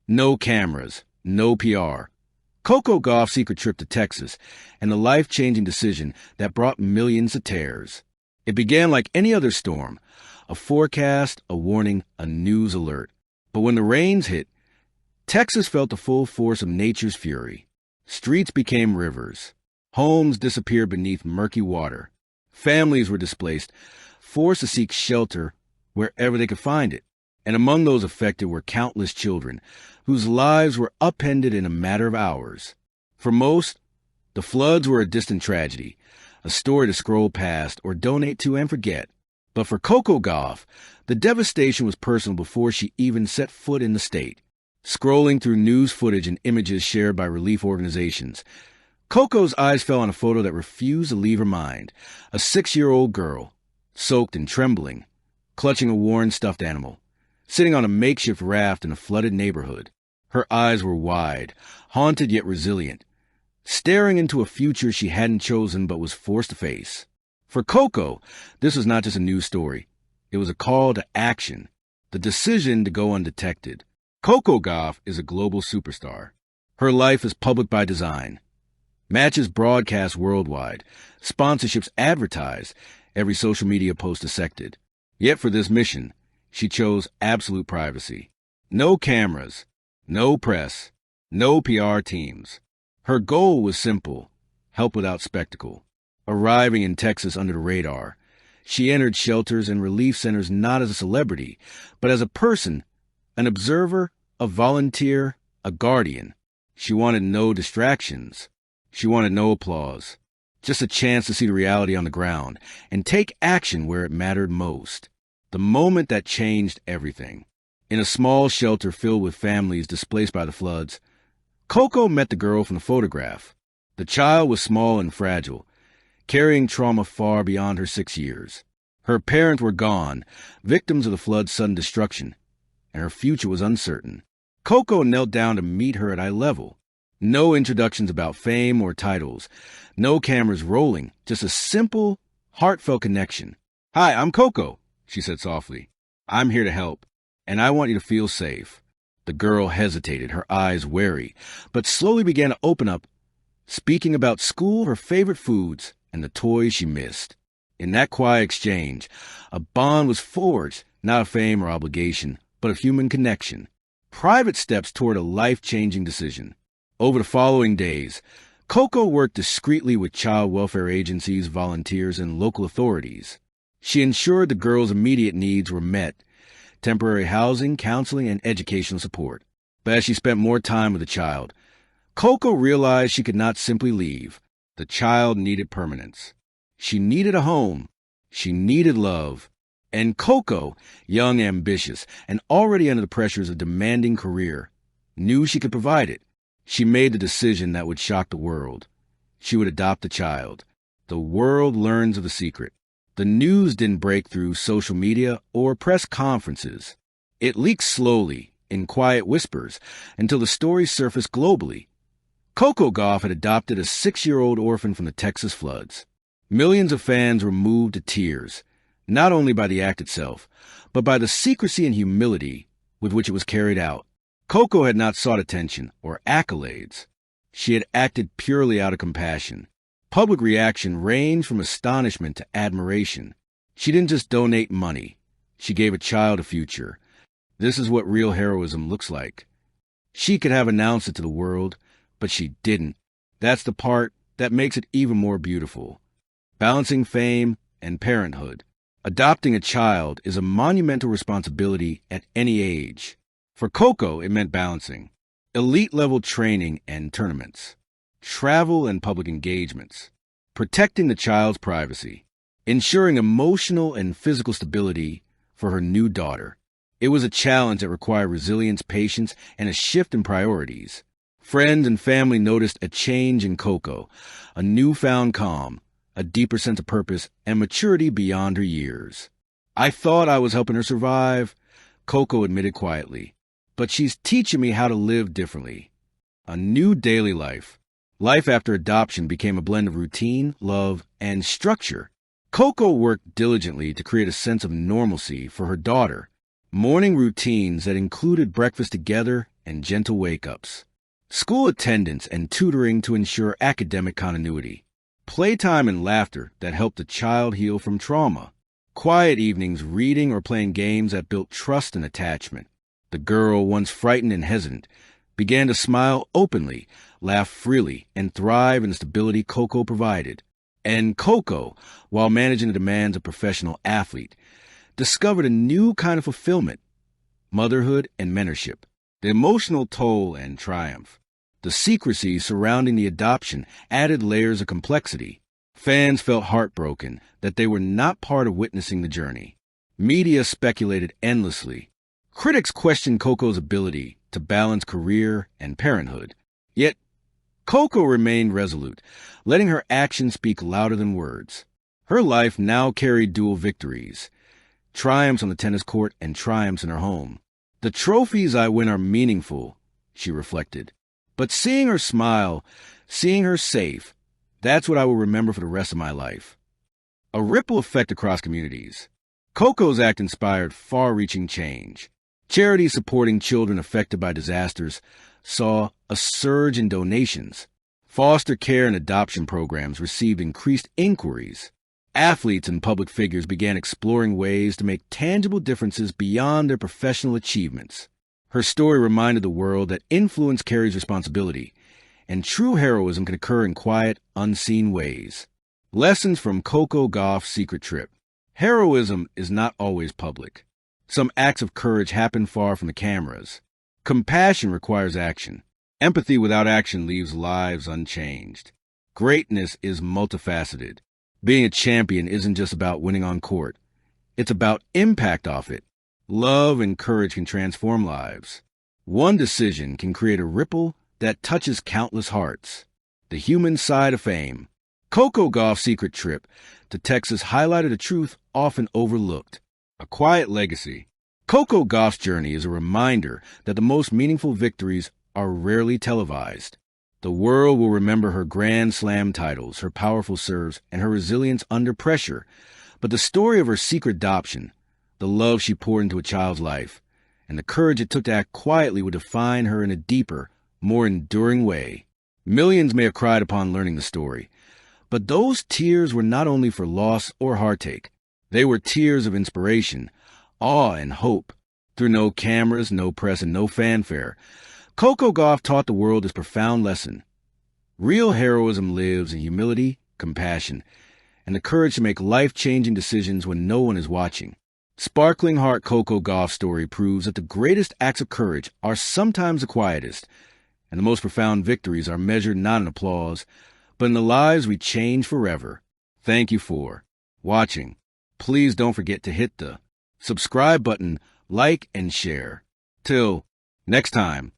No cameras, no PR. Coco Gauff's secret trip to Texas and the life-changing decision that brought millions to tears. It began like any other storm, a forecast, a warning, a news alert. But when the rains hit, Texas felt the full force of nature's fury. Streets became rivers. Homes disappeared beneath murky water. Families were displaced, forced to seek shelter wherever they could find it. And among those affected were countless children, whose lives were upended in a matter of hours. For most, the floods were a distant tragedy, a story to scroll past or donate to and forget. But for Coco Gauff, the devastation was personal before she even set foot in the state. Scrolling through news footage and images shared by relief organizations, Coco's eyes fell on a photo that refused to leave her mind. A 6-year-old girl, soaked and trembling, clutching a worn stuffed animal, sitting on a makeshift raft in a flooded neighborhood. Her eyes were wide, haunted yet resilient, staring into a future she hadn't chosen but was forced to face. For Coco, this was not just a news story. It was a call to action, the decision to go undetected. Coco Gauff is a global superstar. Her life is public by design. Matches broadcast worldwide. Sponsorships advertised. Every social media post dissected. Yet for this mission, she chose absolute privacy. No cameras, no press, no PR teams. Her goal was simple: help without spectacle. Arriving in Texas under the radar, she entered shelters and relief centers not as a celebrity, but as a person, an observer, a volunteer, a guardian. She wanted no distractions. She wanted no applause. Just a chance to see the reality on the ground and take action where it mattered most. The moment that changed everything. In a small shelter filled with families displaced by the floods, Coco met the girl from the photograph. The child was small and fragile, carrying trauma far beyond her 6 years. Her parents were gone, victims of the flood's sudden destruction, and her future was uncertain. Coco knelt down to meet her at eye level. No introductions about fame or titles, no cameras rolling, just a simple, heartfelt connection. "Hi, I'm Coco," she said softly. "I'm here to help, and I want you to feel safe." The girl hesitated, her eyes wary, but slowly began to open up, speaking about school, her favorite foods, and the toys she missed. In that quiet exchange, a bond was forged, not of fame or obligation, but of human connection. Private steps toward a life-changing decision. Over the following days, Coco worked discreetly with child welfare agencies, volunteers, and local authorities. She ensured the girl's immediate needs were met: temporary housing, counseling, and educational support. But as she spent more time with the child, Coco realized she could not simply leave. The child needed permanence. She needed a home. She needed love. And Coco, young, ambitious, and already under the pressures of a demanding career, knew she could provide it. She made the decision that would shock the world. She would adopt the child. The world learns of the secret. The news didn't break through social media or press conferences. It leaked slowly, in quiet whispers, until the story surfaced globally. Coco Gauff had adopted a 6-year-old orphan from the Texas floods. Millions of fans were moved to tears, not only by the act itself, but by the secrecy and humility with which it was carried out. Coco had not sought attention or accolades. She had acted purely out of compassion. Public reaction ranged from astonishment to admiration. She didn't just donate money. She gave a child a future. This is what real heroism looks like. She could have announced it to the world, but she didn't. That's the part that makes it even more beautiful. Balancing fame and parenthood. Adopting a child is a monumental responsibility at any age. For Coco, it meant balancing elite-level training and tournaments, travel and public engagements, protecting the child's privacy, ensuring emotional and physical stability for her new daughter. It was a challenge that required resilience, patience, and a shift in priorities. Friends and family noticed a change in Coco, a newfound calm, a deeper sense of purpose, and maturity beyond her years. "I thought I was helping her survive," Coco admitted quietly. "But she's teaching me how to live differently." A new daily life. Life after adoption became a blend of routine, love, and structure. Coco worked diligently to create a sense of normalcy for her daughter. Morning routines that included breakfast together and gentle wake-ups. School attendance and tutoring to ensure academic continuity. Playtime and laughter that helped the child heal from trauma. Quiet evenings reading or playing games that built trust and attachment. The girl, once frightened and hesitant, began to smile openly, laugh freely, and thrive in the stability Coco provided. And Coco, while managing the demands of a professional athlete, discovered a new kind of fulfillment, motherhood and mentorship. The emotional toll and triumph. The secrecy surrounding the adoption added layers of complexity. Fans felt heartbroken that they were not part of witnessing the journey. Media speculated endlessly. Critics questioned Coco's ability to balance career and parenthood. Yet, Coco remained resolute, letting her actions speak louder than words. Her life now carried dual victories, triumphs on the tennis court and triumphs in her home. The trophies I win are meaningful, she reflected. But seeing her smile, seeing her safe, that's what I will remember for the rest of my life. A ripple effect across communities. Coco's act inspired far-reaching change. Charities supporting children affected by disasters saw a surge in donations. Foster care and adoption programs received increased inquiries. Athletes and public figures began exploring ways to make tangible differences beyond their professional achievements. Her story reminded the world that influence carries responsibility, and true heroism can occur in quiet, unseen ways. Lessons from Coco Gauff's secret trip. Heroism is not always public. Some acts of courage happen far from the cameras. Compassion requires action. Empathy without action leaves lives unchanged. Greatness is multifaceted. Being a champion isn't just about winning on court. It's about impact off it. Love and courage can transform lives. One decision can create a ripple that touches countless hearts. The human side of fame. Coco Gauff's secret trip to Texas highlighted a truth often overlooked. A quiet legacy. Coco Gauff's journey is a reminder that the most meaningful victories are rarely televised. The world will remember her Grand Slam titles, her powerful serves, and her resilience under pressure. But the story of her secret adoption, the love she poured into a child's life, and the courage it took to act quietly will define her in a deeper, more enduring way. Millions may have cried upon learning the story, but those tears were not only for loss or heartache. They were tears of inspiration, awe, and hope. Through no cameras, no press, and no fanfare, Coco Gauff taught the world this profound lesson. Real heroism lives in humility, compassion, and the courage to make life-changing decisions when no one is watching. Sparkling Heart Coco Gauff's story proves that the greatest acts of courage are sometimes the quietest, and the most profound victories are measured not in applause, but in the lives we change forever. Thank you for watching. Please don't forget to hit the subscribe button, like, and share. Till next time.